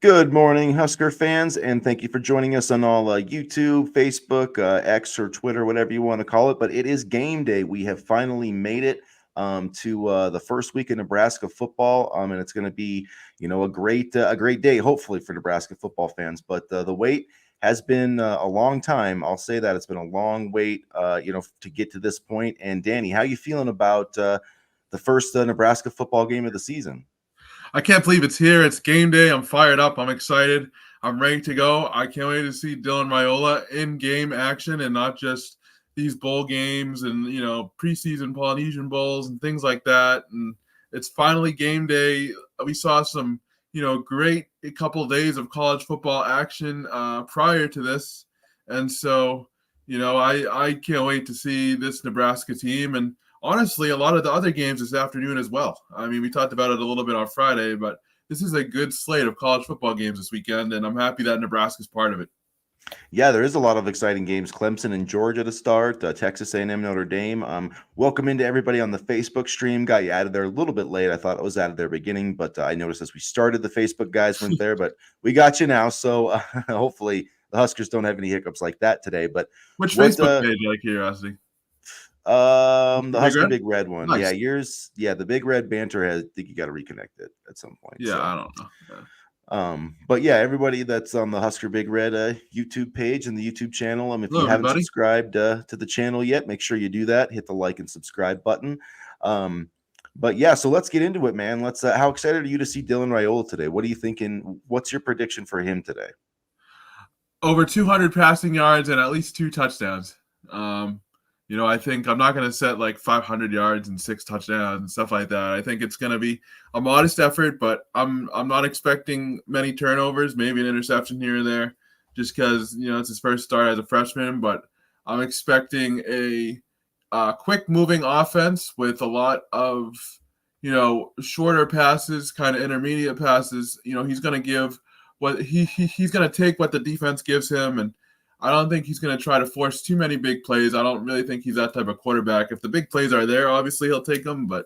Good morning, Husker fans, and thank you for joining us on all YouTube, Facebook, X, or Twitter, whatever you want to call it. But it is game day. We have finally made it to the first week of Nebraska football, and it's going to be, a great day, hopefully for Nebraska football fans. But the wait has been a long time. I'll say that it's been a long wait, to get to this point. And Danny, how you feeling about the first Nebraska football game of the season? I can't believe it's here. It's game day. I'm fired up. I'm excited. I'm ready to go. I can't wait to see Dylan Raiola in game action and not just these bowl games and preseason Polynesian bowls and things like that. And it's finally game day. We saw some great couple of days of college football action prior to this, and so I can't wait to see this Nebraska team. And honestly, a lot of the other games this afternoon as well. I mean, we talked about it a little bit on Friday, but this is a good slate of college football games this weekend, and I'm happy that Nebraska's part of it. Yeah, there is a lot of exciting games. Clemson and Georgia to start, Texas A&M, Notre Dame. Welcome into everybody on the Facebook stream. Got you added there a little bit late. I thought it was added there beginning, but I noticed as we started, the Facebook guys weren't there, but we got you now. So hopefully the Huskers don't have any hiccups like that today. But Which what Facebook page, out of curiosity? the Big Husker Red? Big Red one. Nice. The Big Red banter I think you got to reconnect it at some point. Yeah, So. I don't know. Yeah. But yeah, everybody that's on the Husker Big Red YouTube page and the YouTube channel, if Hello, you haven't everybody. subscribed to the channel yet, make sure you do that. Hit the like and subscribe button. But yeah, so let's get into it, man. Let's. How excited are you to see Dylan Raiola today? What are you thinking? What's your prediction for him today? Over 200 passing yards and at least 2 touchdowns. I think I'm not going to set like 500 yards and 6 touchdowns and stuff like that. I think it's going to be a modest effort, but I'm not expecting many turnovers, maybe an interception here and there, just because it's his first start as a freshman. But I'm expecting a quick moving offense with a lot of shorter passes, kind of intermediate passes. He's going to give what he's going to take what the defense gives him, and I don't think he's going to try to force too many big plays. I don't really think he's that type of quarterback. If the big plays are there, obviously he'll take them, but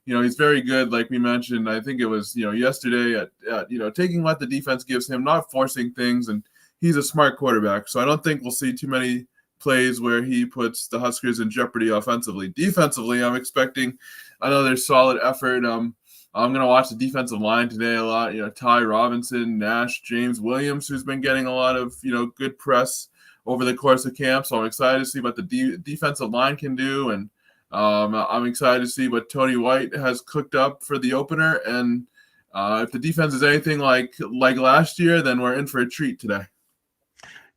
he's very good, like we mentioned. I think it was yesterday at taking what the defense gives him, not forcing things, and he's a smart quarterback. So I don't think we'll see too many plays where he puts the Huskers in jeopardy offensively. Defensively, I'm expecting another solid effort. I'm going to watch the defensive line today a lot. Ty Robinson, Nash, James Williams, who's been getting a lot of, good press over the course of camp. So I'm excited to see what the defensive line can do. And I'm excited to see what Tony White has cooked up for the opener. And if the defense is anything like last year, then we're in for a treat today.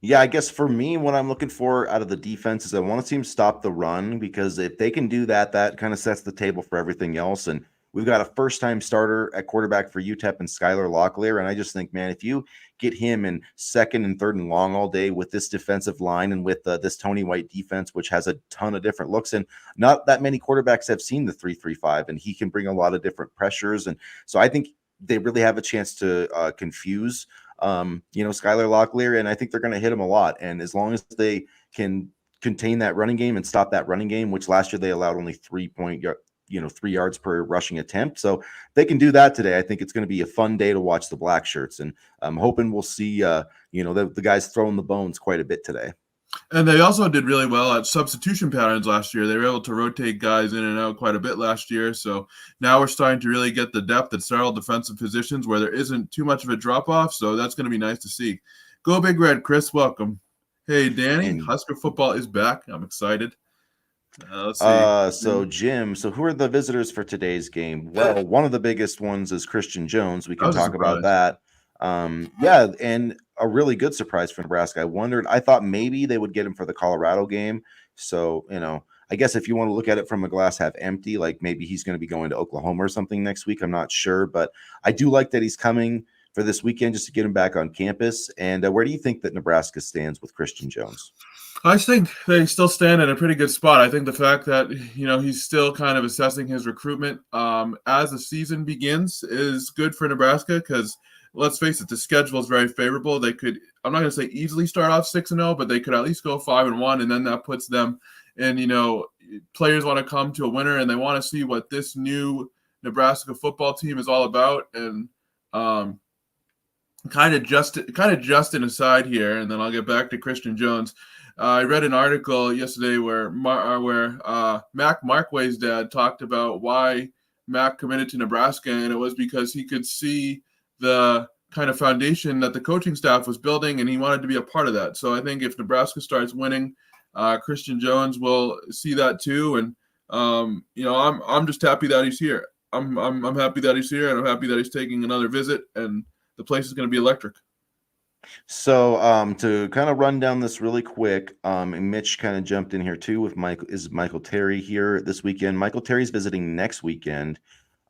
Yeah, I guess for me, what I'm looking for out of the defense is I want to see them stop the run, because if they can do that, that kind of sets the table for everything else. And we've got a first-time starter at quarterback for UTEP and Skylar Locklear. And I just think, man, if you get him in second and third and long all day with this defensive line and with this Tony White defense, which has a ton of different looks, and not that many quarterbacks have seen the 3-3-5, and he can bring a lot of different pressures. And so I think they really have a chance to confuse Skylar Locklear, and I think they're going to hit him a lot. And as long as they can contain that running game and stop that running game, which last year they allowed only 3 yards per rushing attempt. So they can do that today. I think it's going to be a fun day to watch the Black Shirts, and I'm hoping we'll see, the guys throwing the bones quite a bit today. And they also did really well at substitution patterns last year. They were able to rotate guys in and out quite a bit last year. So now we're starting to really get the depth at several defensive positions where there isn't too much of a drop-off. So that's going to be nice to see. Go Big Red, Chris. Welcome. Hey, Danny. And Husker football is back. I'm excited. Let's see. So Jim, who are the visitors for today's game? Well, one of the biggest ones is Christian Jones. We That can was a talk about surprise. that. Yeah, and a really good surprise for Nebraska. I thought maybe they would get him for the Colorado game. So, I guess if you want to look at it from a glass half empty, like maybe he's going to be going to Oklahoma or something next week. I'm not sure, but I do like that he's coming for this weekend just to get him back on campus. And where do you think that Nebraska stands with Christian Jones? I think they still stand in a pretty good spot. I think the fact that he's still kind of assessing his recruitment as the season begins is good for Nebraska, because let's face it, the schedule is very favorable. They could, I'm not going to say easily start off 6-0, but they could at least go 5-1, and then that puts them in. Players want to come to a winner, and they want to see what this new Nebraska football team is all about. And kind of just an aside here, and then I'll get back to Christian Jones. I read an article yesterday where Mac Markway's dad talked about why Mac committed to Nebraska, and it was because he could see the kind of foundation that the coaching staff was building, and he wanted to be a part of that. So I think if Nebraska starts winning, Christian Jones will see that too, and I'm just happy that he's here. I'm happy that he's here, and I'm happy that he's taking another visit, and the place is going to be electric. So to kind of run down this really quick, and Mitch kind of jumped in here too with Michael Terry here this weekend. Michael Terry's visiting next weekend.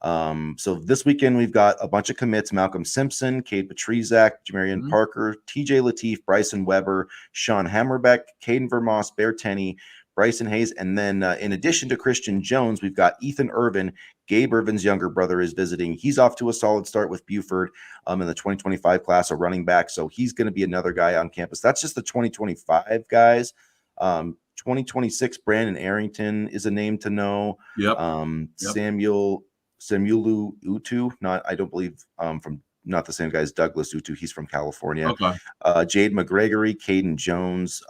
So this weekend we've got a bunch of commits: Malcolm Simpson, Cade Petrizak, Jamarian Parker, TJ Lateef, Bryson Weber, Sean Hammerbeck, Caden Vermoss, Bear Tenney, Bryson Hayes, and then in addition to Christian Jones, we've got Ethan Irvin. Gabe Irvin's younger brother is visiting. He's off to a solid start with Buford in the 2025 class, a running back. So he's going to be another guy on campus. That's just the 2025 guys. 2026, Brandon Arrington is a name to know. Yep. Samuelu Utu, I don't believe from not the same guy as Douglas Utu. He's from California. Okay. Jade McGregory, Caden Jones,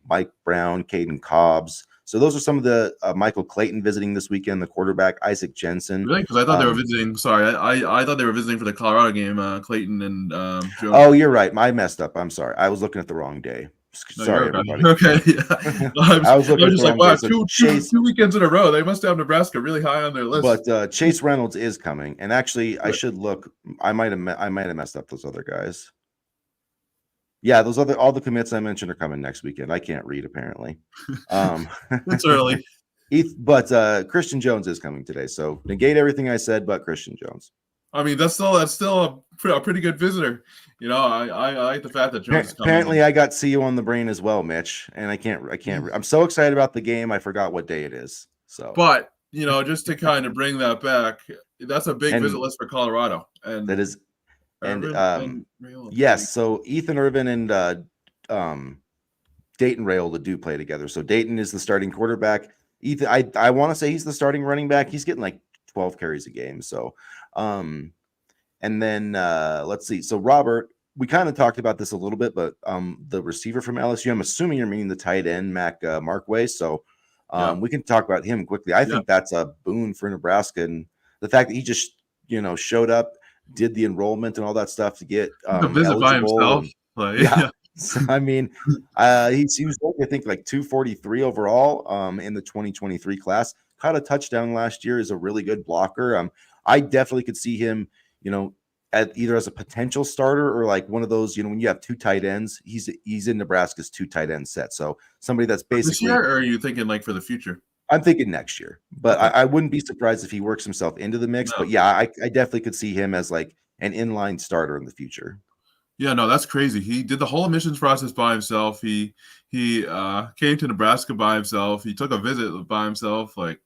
Mike Brown, Caden Cobbs. So those are some of the Michael Clayton visiting this weekend, the quarterback, Isaac Jensen. Really? Because I thought they were visiting. Sorry, I thought they were visiting for the Colorado game. Clayton and Jones. Oh, you're right. I messed up. I'm sorry. I was looking at the wrong day. Sorry, everybody. Okay. Yeah. I was looking at just the like, wrong wow, day. So two weekends in a row. They must have Nebraska really high on their list. But Chase Reynolds is coming, and actually, I should look. I might have messed up those other guys. Yeah, all the commits I mentioned are coming next weekend. I can't read apparently. It's early. But Christian Jones is coming today, so negate everything I said, but Christian Jones. I mean, that's still a pretty good visitor. I like the fact that Jones is coming. Apparently, I got "see you on the brain" as well, Mitch, and I can't. I'm so excited about the game, I forgot what day it is. So, but just to kind of bring that back, that's a big visit list for Colorado, and that is. And yes, so Ethan Irvin and Dayton Rayola do play together. So Dayton is the starting quarterback. Ethan, I want to say he's the starting running back. He's getting like 12 carries a game. So, and then let's see. So Robert, we kind of talked about this a little bit, but the receiver from LSU, I'm assuming you're meaning the tight end, Mac Markway. So we can talk about him quickly. I think that's a boon for Nebraska, and the fact that he just showed up, did the enrollment and all that stuff to get visit by himself. So, I mean, he was I think like 243 overall in the 2023 class. Caught a touchdown last year. Is a really good blocker. I definitely could see him, either as a potential starter or like one of those, when you have two tight ends. He's in Nebraska's two tight end set. So somebody that's basically this year, or are you thinking like for the future? I'm thinking next year, but I wouldn't be surprised if he works himself into the mix. No. But yeah, I definitely could see him as like an inline starter in the future. Yeah, no, that's crazy. He did the whole admissions process by himself. He came to Nebraska by himself. He took a visit by himself. Like,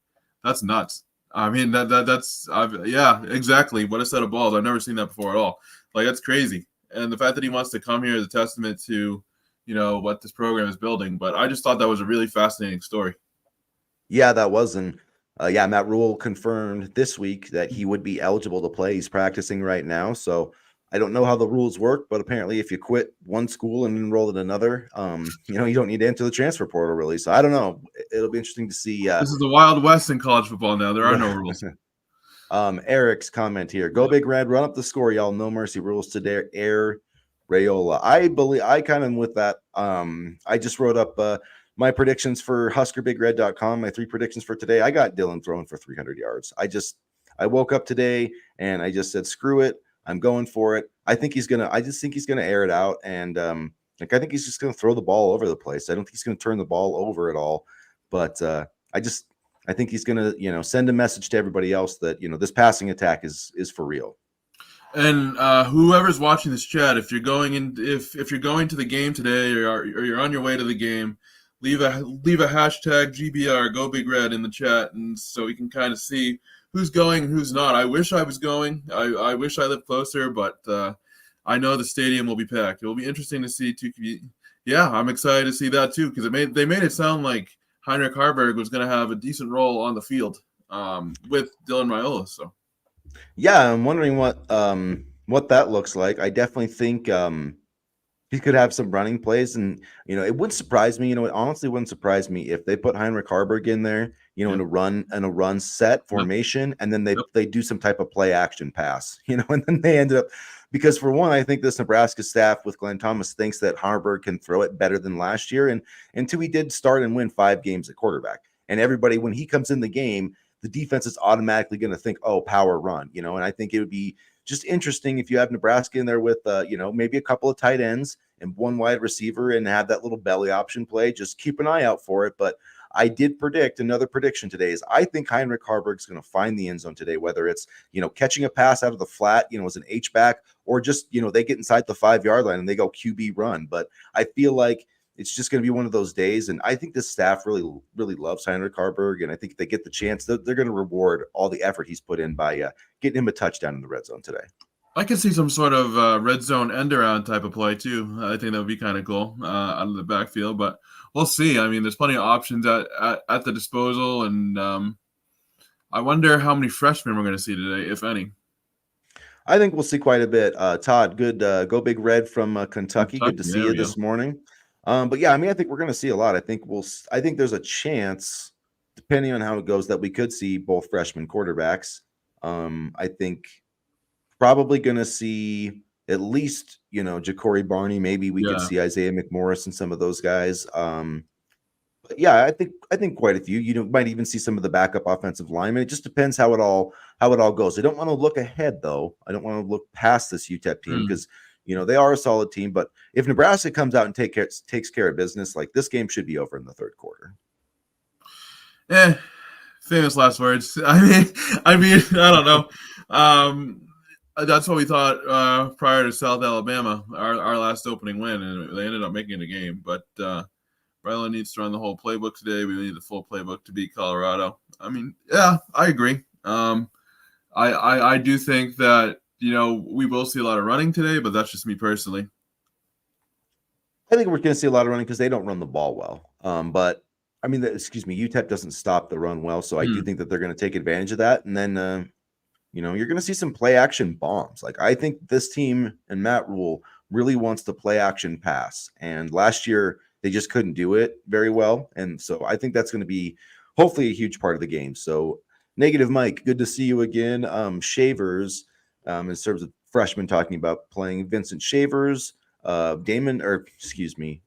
that's nuts. I mean, that's exactly. What a set of balls. I've never seen that before at all. Like, that's crazy. And the fact that he wants to come here is a testament to, what this program is building. But I just thought that was a really fascinating story. Yeah, that was. And Matt Rule confirmed this week that he would be eligible to play. He's practicing right now. So I don't know how the rules work, but apparently if you quit one school and enroll in another, you don't need to enter the transfer portal really. So I don't know. It'll be interesting to see. This is the Wild West in college football now. There are no rules. Eric's comment here. Go Big Red, run up the score, y'all. No mercy rules today. Air Rayola. I kind of am with that. I just wrote up my predictions for HuskerBigRed.com, my 3 predictions for today. I got Dylan throwing for 300 yards. I woke up today and I just said, screw it. I'm going for it. I just think he's gonna air it out. And I think he's just gonna throw the ball over the place. I don't think he's gonna turn the ball over at all. But I think he's gonna, send a message to everybody else that, this passing attack is for real. And whoever's watching this chat, if you're going to the game today or you're on your way to the game, leave a hashtag GBR Go Big Red in the chat, and so we can kind of see who's going and who's not. I wish I was going. I wish I lived closer, but I know the stadium will be packed. It will be interesting to see too. Yeah, I'm excited to see that too, because they made it sound like Heinrich Harburg was going to have a decent role on the field with Dylan Raiola. So yeah, I'm wondering what what that looks like. I definitely think he could have some running plays, and it wouldn't surprise me. It honestly wouldn't surprise me if they put Heinrich Harburg in there, Yeah. in a run set Yep. formation, and then Yep. they do some type of play action pass, and then they ended up because for one, I think this Nebraska staff with Glenn Thomas thinks that Harburg can throw it better than last year, and two, he did start and win 5 games at quarterback, and everybody when he comes in the game, the defense is automatically going to think, oh, power run, and I think it would be just interesting if you have Nebraska in there with, maybe a couple of tight ends and one wide receiver and have that little belly option play. Just keep an eye out for it. But I did predict another prediction today is I think Heinrich Harburg is going to find the end zone today, whether it's, catching a pass out of the flat, as an H-back, or just, they get inside the 5-yard line and they go QB run. But I feel like it's just going to be one of those days. And I think this staff really, really loves Heinrich Harburg. And I think if they get the chance, they're going to reward all the effort he's put in by getting him a touchdown in the red zone today. I could see some sort of red zone end around type of play too. I think that would be kind of cool out of the backfield, but we'll see. I mean, there's plenty of options at the disposal, and I wonder how many freshmen we're going to see today, if any. I think we'll see quite a bit. Todd, good. Go Big Red from Kentucky. Good Kentucky, to see there you we go. this morning. But yeah, I mean, I think we're going to see a lot. I think there's a chance, depending on how it goes, that we could see both freshman quarterbacks. I think probably going to see at least, Ja'Cory Barney. Maybe we could Yeah, see Isaiah McMorris and some of those guys. But yeah, I think quite a few. Might even see some of the backup offensive linemen. It just depends how it all goes. I don't want to look ahead though. I don't want to look past this UTEP team mm. because they are a solid team. But if Nebraska comes out and takes care of business, like this game should be over in the third quarter. Famous last words. I don't know. That's what we thought prior to South Alabama, our last opening win, and they ended up making it a game. But Ryland needs to run the whole playbook today. We need the full playbook to beat Colorado. I mean, yeah, I agree. I do think that we will see a lot of running today, but that's just me personally. I think we're going to see a lot of running because they don't run the ball well. But I mean, UTEP doesn't stop the run well, so I do Hmm. think that they're going to take advantage of that. And then, you're going to see some play action bombs. Like I think this team and Matt Rule really wants to play action pass, and last year they just couldn't do it very well. And so I think that's going to be hopefully a huge part of the game. So negative Mike, good to see you again. Shavers, in terms of freshmen talking about playing Vincent Shavers. Damon, or excuse me,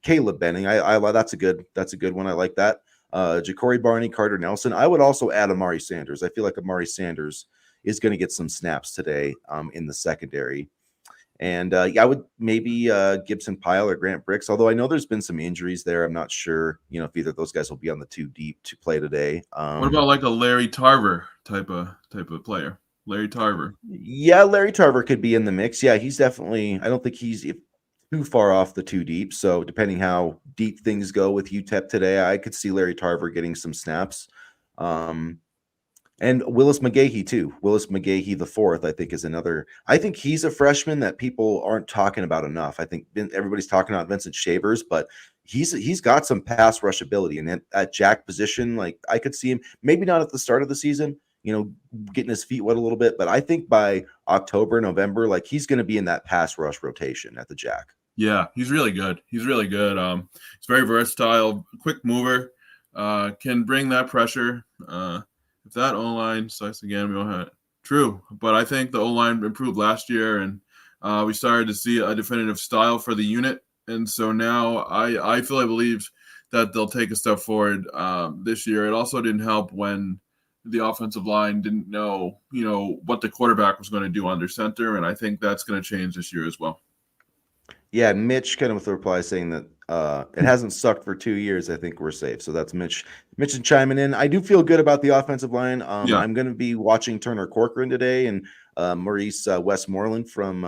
Caleb Benning. I that's a good one. I like that. Ja'Cory Barney, Carter Nelson. I would also add Amari Sanders. I feel like Amari Sanders is going to get some snaps today in the secondary. And yeah, I would maybe Gibson Pyle or Grant Bricks, although I know there's been some injuries there. I'm not sure, if either of those guys will be on the 2 deep to play today. What about like a Larry Tarver type of player? Larry Tarver. Yeah, Larry Tarver could be in the mix. Yeah, he's definitely. I don't think he's too far off the 2 deep. So depending how deep things go with UTEP today, I could see Larry Tarver getting some snaps. And Willis McGahee too. Willis McGahee the fourth, I think, is another. I think he's a freshman that people aren't talking about enough. I think everybody's talking about Vincent Shavers, but he's got some pass rush ability, and at jack position, like I could see him maybe not at the start of the season, getting his feet wet a little bit, but I think by October, November, like he's going to be in that pass rush rotation at the jack. Yeah, he's really good. He's really good. He's very versatile, quick mover, can bring that pressure. If that O-line sucks again, we don't have it. True, but I think the O-line improved last year, and we started to see a definitive style for the unit. And so now I believe that they'll take a step forward this year. It also didn't help when the offensive line didn't know, what the quarterback was going to do under center, and I think that's going to change this year as well. Yeah, Mitch kind of with the reply saying that it hasn't sucked for 2 years. I think we're safe. So that's Mitch. Mitch is chiming in. I do feel good about the offensive line. Yeah. I'm going to be watching Turner Corcoran today and Maurice Westmoreland from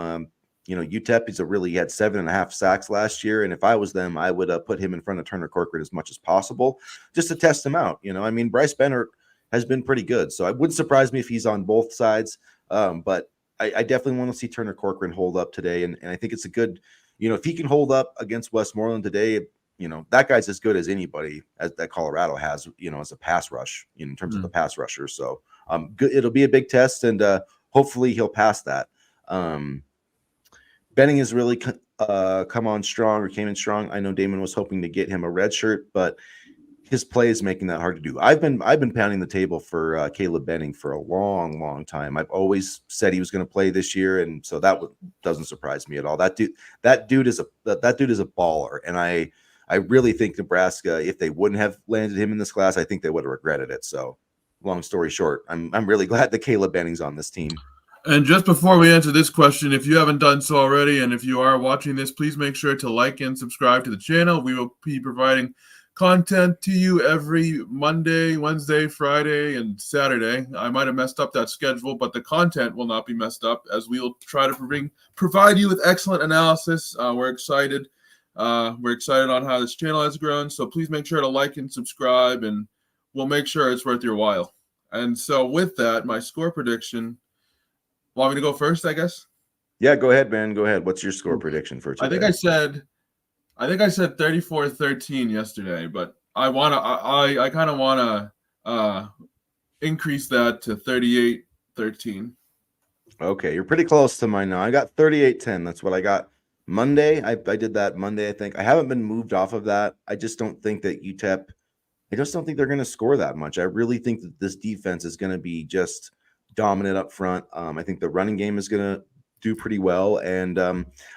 UTEP. He had 7.5 sacks last year, and if I was them, I would put him in front of Turner Corcoran as much as possible just to test him out. I mean, Bryce Benner has been pretty good, so it wouldn't surprise me if he's on both sides. But I definitely want to see Turner Corcoran hold up today, and I think it's a good. If he can hold up against Westmoreland today, that guy's as good as anybody that Colorado has, as a pass rush, in terms of the pass rusher. So good. It'll be a big test, and hopefully he'll pass that. Benning has really come on strong or came in strong. I know Damon was hoping to get him a red shirt, but his play is making that hard to do. I've been pounding the table for Caleb Benning for a long time. I've always said he was going to play this year, and so doesn't surprise me at all. That dude is a baller, and I really think Nebraska, if they wouldn't have landed him in this class, I think they would have regretted it. So, long story short, I'm really glad that Caleb Benning's on this team. And just before we answer this question, if you haven't done so already, and if you are watching this, please make sure to like and subscribe to the channel. We will be providing content to you every Monday, Wednesday, Friday, and Saturday. I might have messed up that schedule, but the content will not be messed up, as we will try to provide you with excellent analysis. We're excited. We're excited on how this channel has grown. So please make sure to like and subscribe, and we'll make sure it's worth your while. And so with that, my score prediction. Want me to go first, I guess? Yeah, go ahead, man. Go ahead. What's your score prediction for today? I think I said 34-13 yesterday, but I kind of want to increase that to 38-13. Okay, you're pretty close to mine now. I got 38-10. That's what I got Monday. I did that Monday, I think. I haven't been moved off of that. I just don't think that UTEP, I just don't think they're going to score that much. I really think that this defense is going to be just dominant up front. I think the running game is going to do pretty well, and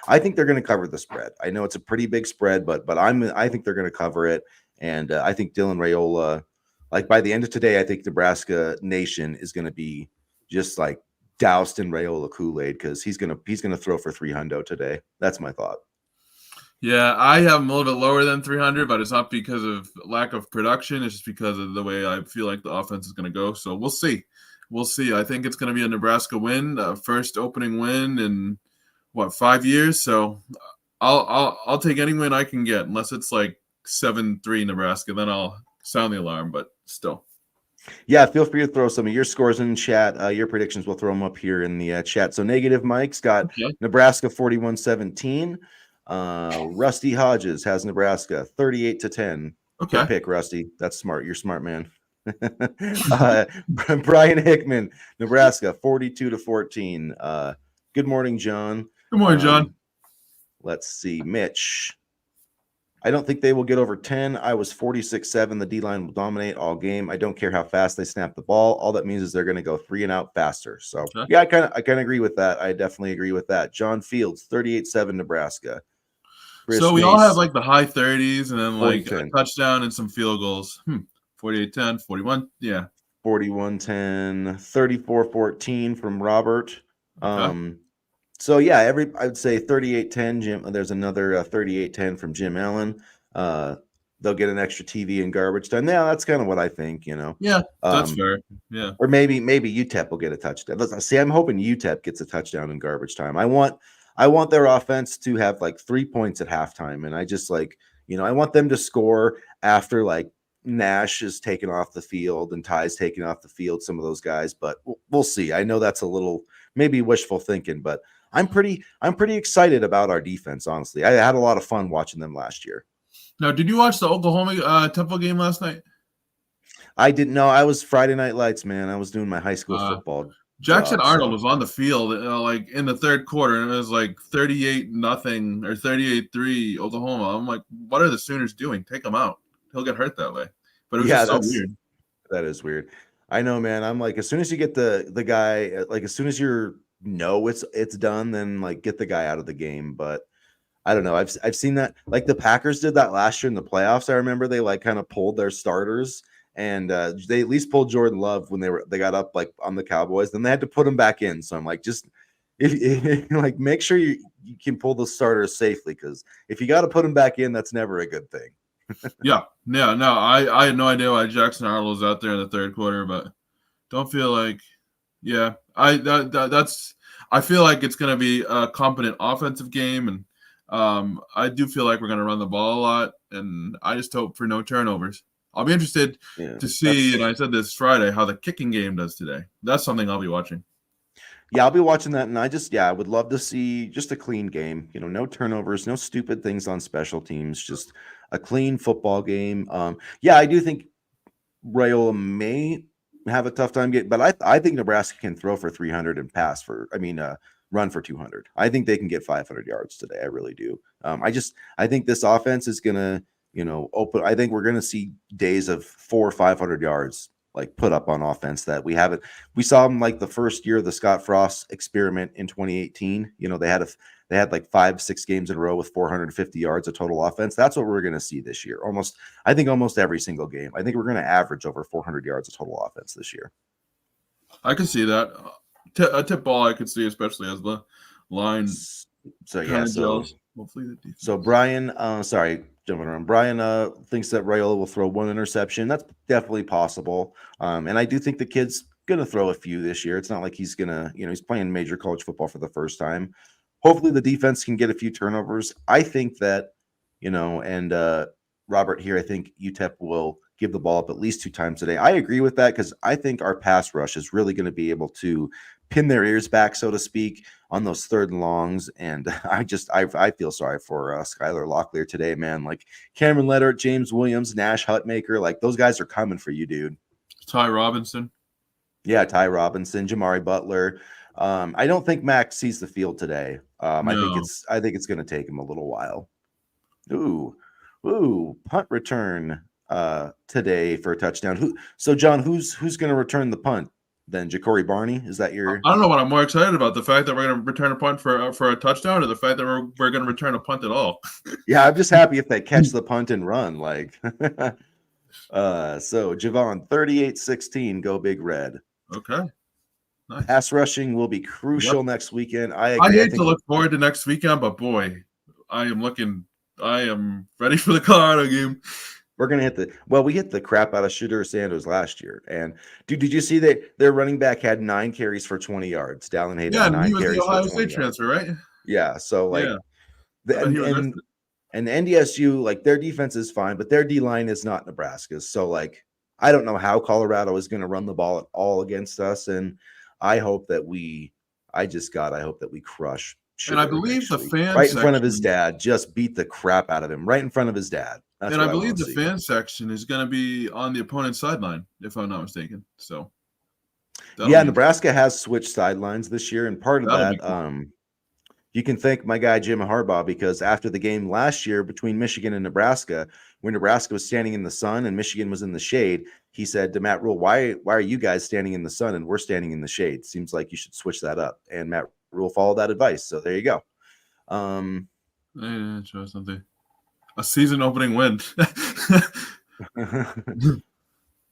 I think they're going to cover the spread. I know it's a pretty big spread, but I think they're going to cover it, and I think Dylan Raiola, like by the end of today, I think Nebraska Nation is going to be just like doused in Raiola Kool-Aid, because he's gonna throw for 300 today. That's my thought. Yeah, I have him a little bit lower than 300, but it's not because of lack of production. It's just because of the way I feel like the offense is going to go. So we'll see. We'll see. I think it's going to be a Nebraska win, first opening win in 5 years. So I'll take any win I can get, unless it's like 7-3 Nebraska. Then I'll sound the alarm. But still. Yeah, feel free to throw some of your scores in chat. Your predictions, we'll throw them up here in the chat. So Negative Mike's got Nebraska 41-17. Rusty Hodges has Nebraska 38-10. Okay. Good pick, Rusty. That's smart. You're smart, man. Brian Hickman, Nebraska 42-14. Good morning, John. Good morning, John. Let's see. Mitch, I don't think they will get over 10. I was 46-7. The D-line will dominate all game. I don't care how fast they snap the ball. All that means is they're going to go 3 and out faster. So, yeah, I kind of agree with that. I definitely agree with that. John Fields, 38-7 Nebraska. Chris so we Mace, all have like the high 30s and then like a touchdown and some field goals. 48-10, 41, yeah. 41-10, 34-14 from Robert. So yeah, I would say 38-10. Jim, there's another 38-10 from Jim Allen. They'll get an extra TV in garbage time. Yeah, that's kind of what I think. Yeah, that's fair. Yeah, or maybe UTEP will get a touchdown. See, I'm hoping UTEP gets a touchdown in garbage time. I want their offense to have like 3 points at halftime, and I just I want them to score after like Nash is taken off the field and Ty's taken off the field. Some of those guys, but we'll see. I know that's a little maybe wishful thinking, but I'm pretty excited about our defense, honestly. I had a lot of fun watching them last year. Now, did you watch the Oklahoma Temple game last night? I didn't know. I was Friday Night Lights, man. I was doing my high school football. Jackson Arnold was on the field like in the third quarter, and it was like 38-0 or 38-3 Oklahoma. I'm like, what are the Sooners doing? Take him out. He'll get hurt that way. But it was just so weird. That is weird. I know, man. I'm like, as soon as you get the guy, like as soon as it's done, then like get the guy out of the game. But I don't know. I've seen that, like the Packers did that last year in the playoffs. I remember they like kind of pulled their starters, and they at least pulled Jordan Love when they got up like on the Cowboys. Then they had to put him back in. So I'm like, just if like make sure you can pull the starters safely, because if you got to put him back in, that's never a good thing. No. I had no idea why Jackson Arnold was out there in the third quarter, but don't feel like, yeah, I feel like it's going to be a competent offensive game, and I do feel like we're going to run the ball a lot, and I just hope for no turnovers. I'll be interested to see, and I said this Friday, how the kicking game does today. That's something I'll be watching. Yeah, I'll be watching that, and I would love to see just a clean game. No turnovers, no stupid things on special teams, just a clean football game. I do think Raiola may have a tough time getting, but I think Nebraska can throw for 300 and pass for. run for 200. I think they can get 500 yards today. I really do. I think this offense is gonna, open. I think we're gonna see days of 400 or 500 yards like put up on offense that we haven't. We saw them like the first year of the Scott Frost experiment in 2018. They had like 5-6 games in a row with 450 yards of total offense. That's what we're gonna see this year. I think almost every single game. I think we're gonna average over 400 yards of total offense this year. I can see that. A tip ball I could see, especially as the line gels. Hopefully the defense. So Brian, jumping around. Brian thinks that Raiola will throw one interception. That's definitely possible. And I do think the kid's gonna throw a few this year. It's not like he's gonna, he's playing major college football for the first time. Hopefully the defense can get a few turnovers. I think that, and Robert here, I think UTEP will give the ball up at least 2 times today. I agree with that because I think our pass rush is really going to be able to pin their ears back, so to speak, on those 3rd and longs. And I feel sorry for Skylar Locklear today, man. Like Cameron Leddert, James Williams, Nash Hutmaker, like those guys are coming for you, dude. Ty Robinson. Yeah, Ty Robinson, Jamari Butler. I don't think Max sees the field today. No. I think it's going to take him a little while. Ooh, punt return today for a touchdown. So John, who's going to return the punt then? Ja'Cory Barney? Is that your? I don't know what I'm more excited about, the fact that we're going to return a punt for a touchdown, or the fact that we're going to return a punt at all. Yeah, I'm just happy if they catch the punt and run. Like, so Javon, 38-16, go Big Red. Okay. Nice. Pass rushing will be crucial next weekend. I hate to look forward to next weekend, but boy, I am ready for the Colorado game. We're gonna we hit the crap out of Shedeur Sanders last year. And dude, did you see that their running back had 9 carries for 20 yards? Dallin Hayden had 9 carries for 20 yards. Yeah, he was the Ohio State transfer, right? Yeah. So and NDSU, like their defense is fine, but their D line is not Nebraska's. So like I don't know how Colorado is going to run the ball at all against us. And I hope that we crush Shedeur. And I believe the fan right in front of his dad, just beat the crap out of him right in front of his dad. That's and I believe the fan section is going to be on the opponent's sideline, if I'm not mistaken. So, Nebraska has switched sidelines this year, and part of that, cool. You can thank my guy Jim Harbaugh, because after the game last year between Michigan and Nebraska, when Nebraska was standing in the sun and Michigan was in the shade, he said to Matt Rule, "Why are you guys standing in the sun and we're standing in the shade? Seems like you should switch that up." And Matt Rule followed that advice. So there you go. Show something. A season opening win.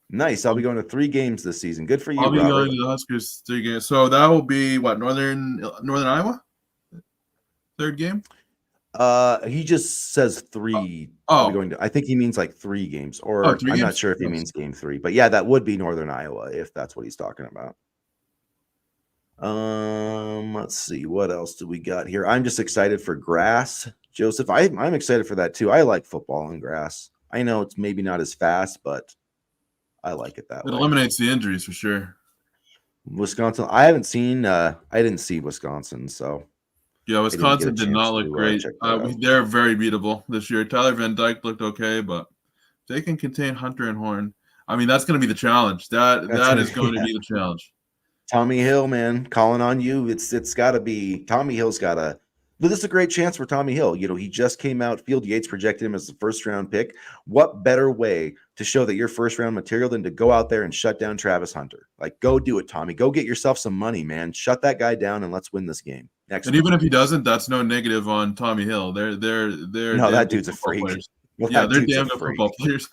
Nice. I'll be going to 3 games this season. Good for you, I'll be Robert. going to the Huskers 3 games. So that will be what, Northern Iowa? 3rd game? He just says 3. I think he means like 3 games, or I'm games? Not sure if he means game 3, but yeah, that would be Northern Iowa if that's what he's talking about. Let's see, what else do we got here? I'm just excited for grass, Joseph. I'm excited for that too. I like football and grass. I know it's maybe not as fast, but I like it that way. It eliminates the injuries for sure. Wisconsin, I didn't see Wisconsin, so yeah, Wisconsin did not look great. They're very beatable this year. Tyler Van Dyke looked okay, but they can contain Hunter and Horn. I mean, that's going to be the challenge. That is going to be the challenge. Tommy Hill, man, calling on you. It's got to be Tommy Hill's got to. But this is a great chance for Tommy Hill. He just came out. Field Yates projected him as the 1st-round pick. What better way to show that you're 1st-round material than to go out there and shut down Travis Hunter? Like, go do it, Tommy. Go get yourself some money, man. Shut that guy down and let's win this game. And even if he doesn't, that's no negative on Tommy Hill. They're no, that dude's a freak. Well, yeah, they're damn good football players.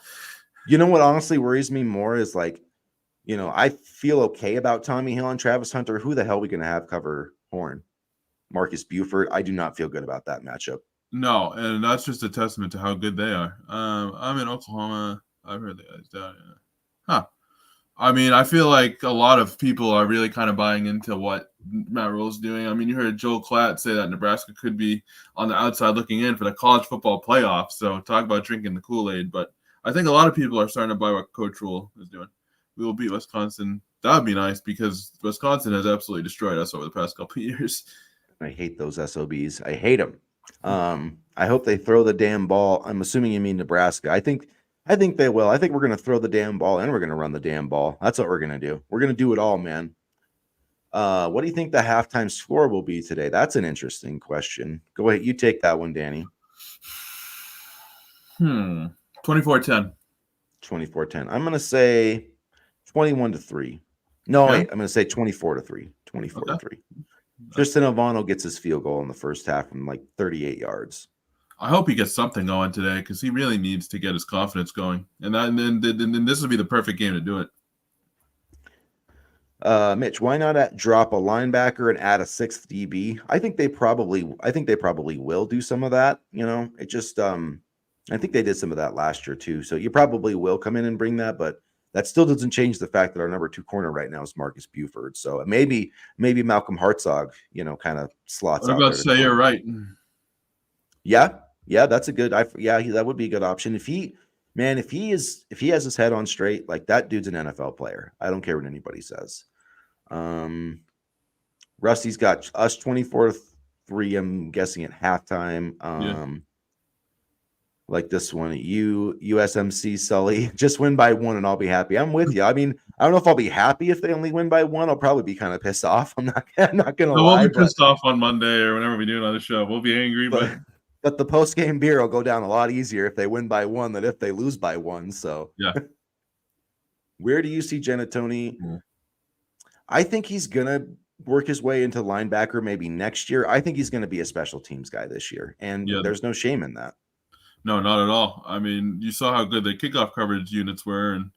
You know what honestly worries me more is like, I feel okay about Tommy Hill and Travis Hunter. Who the hell are we going to have cover Horn? Marcus Buford. I do not feel good about that matchup. No, and that's just a testament to how good they are. I'm in Oklahoma. I've heard the guys down. Huh. I mean, I feel like a lot of people are really kind of buying into what Matt Rule's doing. I mean, you heard Joel Klatt say that Nebraska could be on the outside looking in for the college football playoff. So talk about drinking the Kool-Aid. But I think a lot of people are starting to buy what Coach Rule is doing. We will beat Wisconsin. That would be nice because Wisconsin has absolutely destroyed us over the past couple of years. I hate those SOBs. I hate them. I hope they throw the damn ball. I'm assuming you mean Nebraska. I think they will. I think we're going to throw the damn ball and we're going to run the damn ball. That's what we're going to do. We're going to do it all, man. What do you think the halftime score will be today? That's an interesting question. Go ahead. You take that one, Danny. 24-10. 24-10. I'm going to say 21-3. No, Okay. wait. I'm going to say 24-3. 24-3. Okay. Tristan Ovano gets his field goal in the first half from like 38 yards. I hope he gets something going today because he really needs to get his confidence going. And then this would be the perfect game to do it. Mitch, why not drop a linebacker and add a sixth DB? I think they probably will do some of that. It just I think they did some of that last year too. So you probably will come in and bring that, but that still doesn't change the fact that our number 2 corner right now is Marcus Buford. So maybe Malcolm Hartzog, kind of slots What out about there. say you're right? Yeah, that's a good. That would be a good option if he has his head on straight. Like that dude's an NFL player. I don't care what anybody says. Rusty's got us 24-3. I'm guessing at halftime. Like this one, USMC Sully, just win by 1 and I'll be happy. I'm with you. I mean, I don't know if I'll be happy if they only win by 1. I'll probably be kind of pissed off. I'm not gonna lie. We'll be pissed off on Monday or whenever we do another show. We'll be angry, but the post game beer will go down a lot easier if they win by 1 than if they lose by 1. So yeah. Where do you see Genatoni? Yeah. I think he's gonna work his way into linebacker maybe next year. I think he's going to be a special teams guy this year, and there's no shame in that. No, not at all. I mean, you saw how good the kickoff coverage units were, and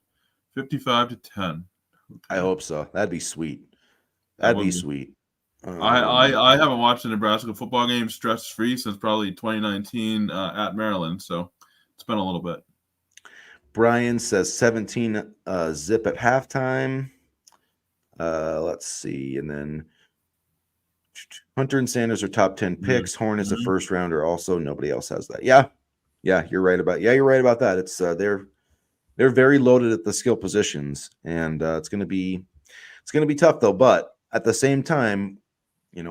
55-10. Okay. I hope so. That'd be sweet. That'd be sweet. I haven't watched a Nebraska football game stress-free since probably 2019 at Maryland, so it's been a little bit. Brian says 17 zip at halftime. Let's see. And then Hunter and Sanders are top 10 picks. Horn is a first rounder also. Nobody else has that. Yeah, you're right about that. It's they're very loaded at the skill positions, and it's gonna be tough though. But at the same time,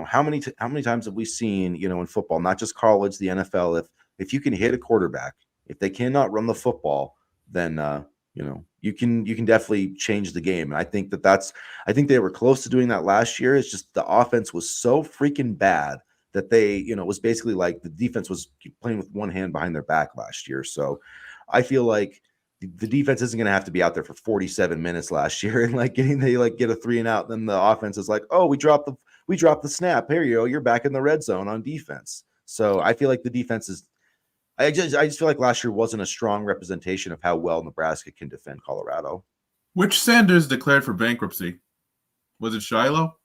how many times have we seen, in football, not just college, the NFL, if you can hit a quarterback, if they cannot run the football, then you can definitely change the game. And I think I think they were close to doing that last year. It's just the offense was so freaking bad that they, it was basically like the defense was playing with one hand behind their back last year. So I feel like the defense isn't going to have to be out there for 47 minutes last year and get a 3 and out. Then the offense is like, oh, we dropped the snap. Here you go. You're back in the red zone on defense. So I feel like the defense is, I just feel like last year wasn't a strong representation of how well Nebraska can defend Colorado. Which Sanders declared for bankruptcy? Was it Shiloh?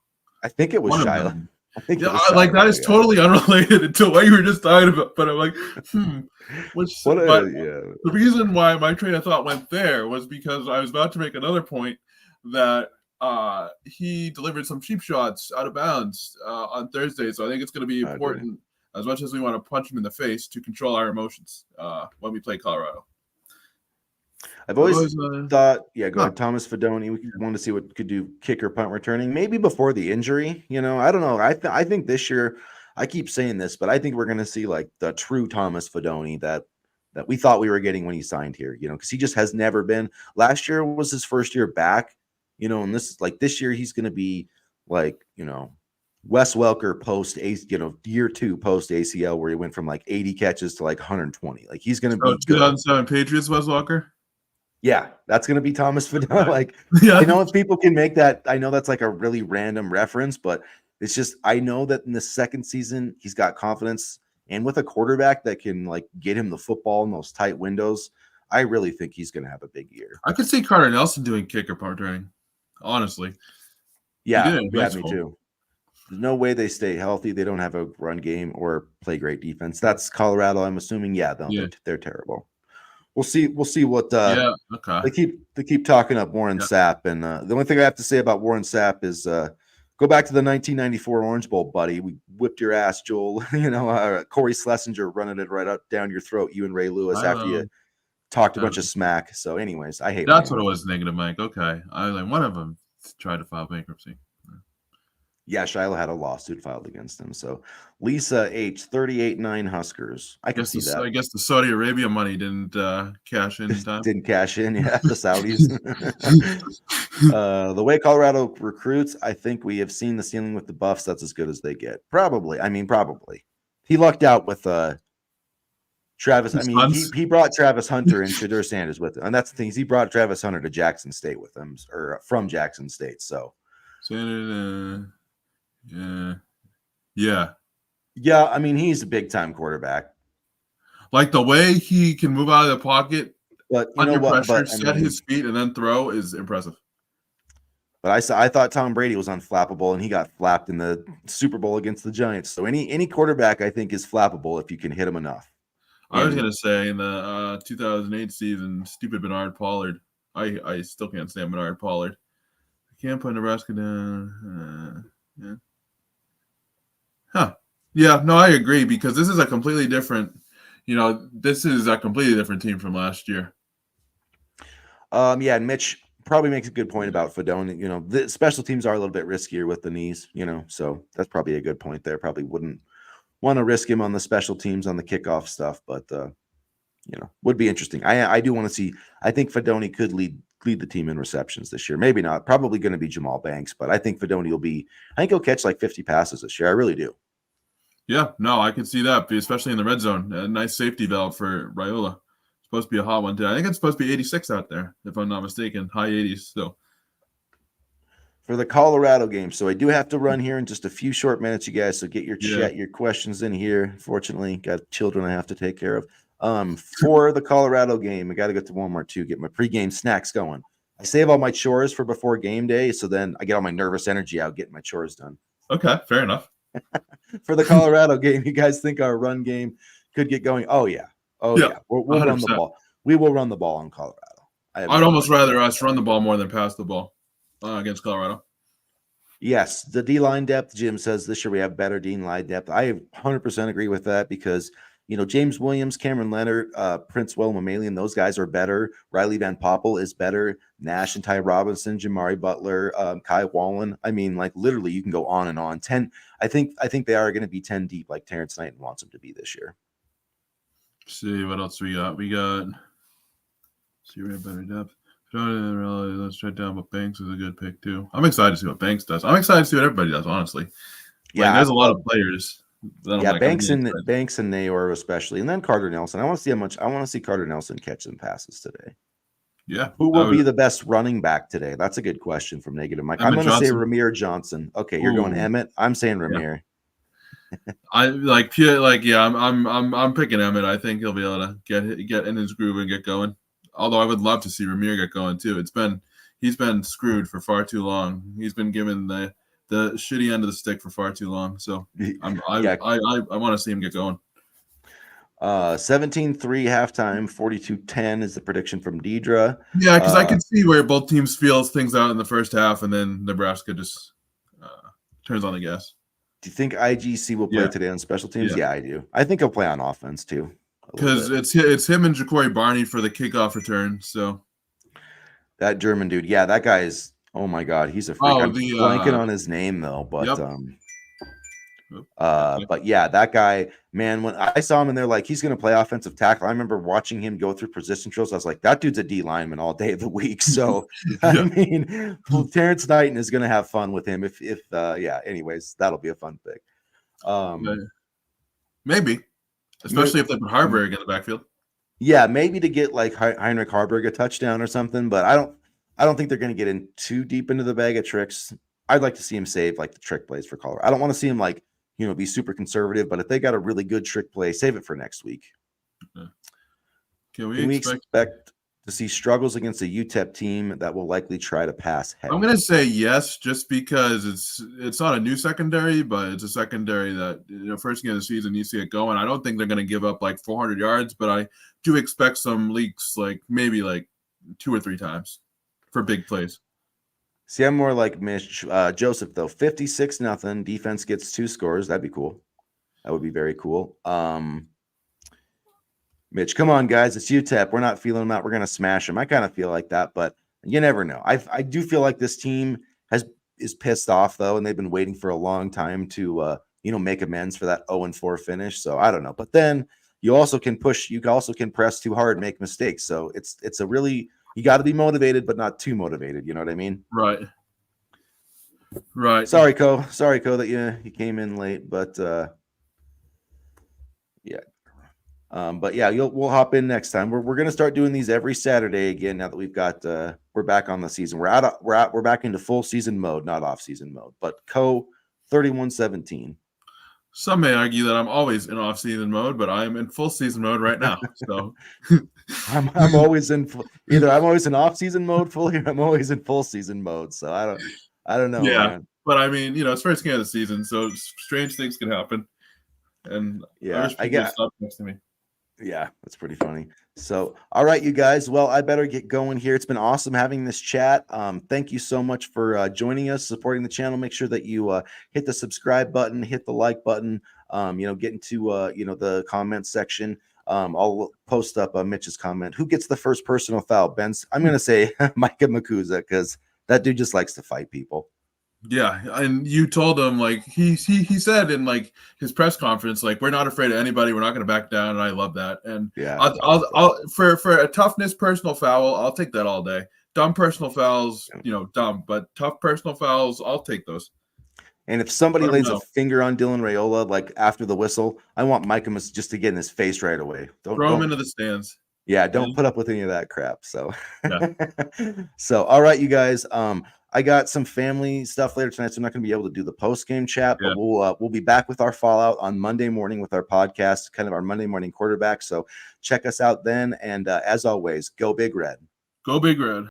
I think it was Shiloh. I think that is totally unrelated to what you were just talking about. But I'm like, the reason why my train of thought went there was because I was about to make another point that he delivered some cheap shots out of bounds on Thursday. So I think it's going to be important, as much as we want to punch him in the face, to control our emotions when we play Colorado. I've always thought, go ahead, Thomas Fedoni. We wanted to see what could do kicker, punt returning, maybe before the injury. I don't know. I think this year, I keep saying this, but I think we're going to see like the true Thomas Fedoni that we thought we were getting when he signed here. Because he just has never been. Last year was his first year back. And this year he's going to be like, Wes Welker post year 2 post ACL, where he went from like 80 catches to like 120. Like he's going to be 2007 Patriots Wes Welker. Yeah, that's going to be Thomas Fedoni. I know if people can make that, I know that's like a really random reference, but it's just, I know that in the second season, he's got confidence, and with a quarterback that can like get him the football in those tight windows, I really think he's going to have a big year. I could see Carter Nelson doing kicker punt returning, honestly. Yeah, me too. There's no way they stay healthy. They don't have a run game or play great defense. That's Colorado, I'm assuming. They're terrible. We'll see what they keep talking up Warren Sapp, and the only thing I have to say about Warren Sapp is go back to the 1994 Orange Bowl, buddy. We whipped your ass, Joel. Corey Schlesinger running it right up down your throat, you and Ray Lewis, after you talked a bunch of smack. So, anyways, I hate that's what it was, negative Mike. Okay, one of them tried to file bankruptcy. Yeah, Shiloh had a lawsuit filed against him. So Lisa H, 38-9 Huskers. I could see that. I guess the Saudi Arabia money didn't cash in time. Didn't cash in, yeah, the Saudis. The way Colorado recruits, I think we have seen the ceiling with the Buffs. That's as good as they get. Probably. I mean, probably. He lucked out with Travis. I mean, he brought Travis Hunter and Shadur Sanders with him. And that's the thing. He brought Travis Hunter to Jackson State with him, or from Jackson State. So yeah. Yeah, I mean, he's a big-time quarterback. Like the way he can move out of the pocket But you under know what? pressure, But I set mean, his feet, and then throw is impressive. But I thought Tom Brady was unflappable, and he got flapped in the Super Bowl against the Giants. So any quarterback, I think, is flappable if you can hit him enough. I was gonna say in the 2008 season, stupid Bernard Pollard. I still can't stand Bernard Pollard. I can't put Nebraska down. Yeah. Huh. Yeah. No, I agree because this is a completely different. This is a completely different team from last year. Yeah, and Mitch probably makes a good point about Fedone. The special teams are a little bit riskier with the knees. So that's probably a good point there. Probably wouldn't want to risk him on the special teams on the kickoff stuff, but would be interesting. I do want to see. I think Fedone could lead the team in receptions this year. Maybe not. Probably going to be Jamal Banks, but I think Fedone will be. I think he'll catch like 50 passes this year. I really do. Yeah, no, I can see that, especially in the red zone. A nice safety valve for Raiola. Supposed to be a hot one today. I think it's supposed to be 86 out there, if I'm not mistaken. High 80s. So for the Colorado game. So I do have to run here in just a few short minutes, you guys. So get your chat, your questions in here. Fortunately, got children I have to take care of. For the Colorado game, I got to go to Walmart too, get my pregame snacks going. I save all my chores for before game day, so then I get all my nervous energy out getting my chores done. Okay, fair enough. For the Colorado game, you guys think our run game could get going? Oh yeah, yeah. We'll run the ball. We will run the ball on Colorado. I'd almost rather us run the ball more than pass the ball against Colorado. Yes, the D-line depth, Jim says this year we have better D-line depth. I 100% agree with that because, James Williams, Cameron Leonard, Prince Will Mamalian, those guys are better. Riley Van Poppel is better. Nash and Ty Robinson, Jamari Butler, Kai Wallen. I mean, like literally you can go on and on. 10, I think they are going to be 10 deep like Terrence Knighton wants them to be this year. Let's see what else we got. We have better depth. Let's try down, but Banks is a good pick too. I'm excited to see what Banks does. I'm excited to see what everybody does, honestly. Yeah, there's a lot of players. Banks and Nayor especially, and then Carter Nelson. I want to see Carter Nelson catch some passes today. Yeah. Who will be the best running back today? That's a good question from Negative Mike. I'm going to say Ramir Johnson. Okay, you're going Emmett. I'm saying Ramir. Yeah. I'm picking Emmett. I think he'll be able to get in his groove and get going. Although I would love to see Ramir get going too. He's been screwed for far too long. He's been given the shitty end of the stick for far too long. So I want to see him get going. 17-3 halftime, 42-10 is the prediction from Deidre. Yeah, because I can see where both teams feels things out in the first half, and then Nebraska just turns on the gas. Do you think IGC will play today on special teams? Yeah, I do. I think he'll play on offense too. Because it's him and Ja'Cory Barney for the kickoff return. So that German dude, that guy is. Oh my God, he's a freak. I'm blanking on his name though, but but yeah, that guy, man, when I saw him and they're like, he's going to play offensive tackle. I remember watching him go through position drills. I was like, that dude's a D lineman all day of the week. So, I mean, Terrence Knighton is going to have fun with him. Anyways, that'll be a fun pick. Maybe, especially if they put Harburg in the backfield. Yeah, maybe to get like Heinrich Harburg a touchdown or something, but I don't think they're going to get in too deep into the bag of tricks. I'd like to see him save like the trick plays for Colorado. I don't want to see him like, be super conservative, but if they got a really good trick play, save it for next week. Can we expect to see struggles against a UTEP team that will likely try to pass heavy? I'm going to say yes, just because it's not a new secondary, but it's a secondary that, first game of the season, you see it going. I don't think they're going to give up like 400 yards, but I do expect some leaks, like maybe like 2 or 3 times for big plays. See, I'm more like Mitch. Joseph, though, 56-0. Defense gets 2 scores. That'd be cool. That would be very cool. Mitch, come on, guys. It's UTEP. We're not feeling them out. We're going to smash them. I kind of feel like that, but you never know. I do feel like this team is pissed off though, and they've been waiting for a long time to make amends for that 0-4 finish. So I don't know. But then you also can press too hard and make mistakes. So it's a really, you got to be motivated, but not too motivated. You know what I mean? Right. Right. Sorry, Co, that you came in late, but yeah. But yeah, we'll hop in next time. We're gonna start doing these every Saturday again. Now that we've got we're back on the season. We're back into full season mode, not off season mode. But Co 31-17. Some may argue that I'm always in off season mode, but I am in full season mode right now. So I'm always in either I'm always in off season mode fully, or I'm always in full season mode. So I don't know, yeah, man. but I mean, it's first game of the season, so strange things can happen. And Yeah, I wish people would stop next to me. Yeah, that's pretty funny. So, all right, you guys. Well, I better get going here. It's been awesome having this chat. Thank you so much for joining us, supporting the channel. Make sure that you hit the subscribe button, hit the like button. Get into the comment section. I'll post up Mitch's comment. Who gets the first personal foul? Ben's. I'm gonna say Micah Makuza, because that dude just likes to fight people. Yeah, and you told him, like, he said in like his press conference, like, we're not afraid of anybody, we're not going to back down, and I love that. And yeah, I'll for a toughness personal foul, I'll take that all day. Dumb personal fouls, dumb, but tough personal fouls, I'll take those. And if somebody lays a finger on Dylan Raiola, like after the whistle, I want Micah just to get in his face right away. Throw him into the stands. Yeah, don't put up with any of that crap. So, yeah. So all right, you guys. I got some family stuff later tonight, so I'm not going to be able to do the post game chat, but we'll be back with our fallout on Monday morning with our podcast, kind of our Monday morning quarterback. So check us out then. And as always, go Big Red. Go Big Red.